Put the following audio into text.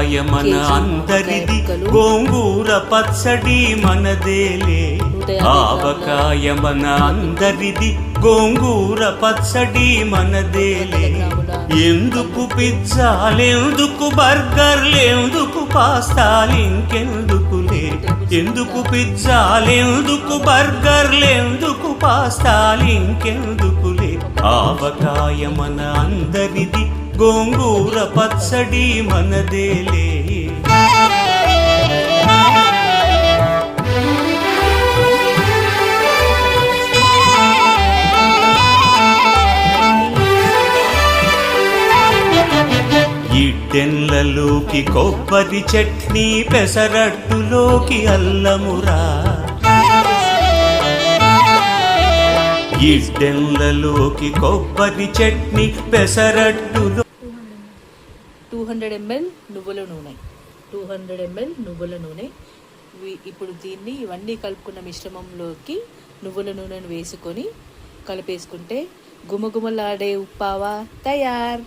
ఆవకాయ మన అందరిది, గోంగూర పచ్చడి మనదేలే. ఆవకాయ మన అందరిది, గోంగూర పచ్చడి మనదేలే. ఎందుకు పిజ్జాలెందుకు బర్గర్లెందుకు పాస్తాలు ఇంకెందుకులే. ఎందుకు పిజ్జాలెందుకు బర్గర్లెందుకు పాస్తాలు ఇంకెందుకులే. ఆవకాయ మన అందరిది, గోంగూర పచ్చడి మనదేలే. ఇడ్డెన్లలోకి కొబ్బరి చట్నీ, పెసరట్టులోకి అల్లమురా. ఇడ్డెన్లలోకి కొబ్బరి చట్నీ, పెసరట్టులో 200 ml నువ్వుల నూనె, 200 ml నువ్వుల నూనె. ఇప్పుడు దీన్ని ఇవన్నీ కలుపుకున్న మిశ్రమంలోకి నువ్వుల నూనెను వేసుకొని కలిపేసుకుంటే గుమగుమలాడే ఉప్పావా తయారు.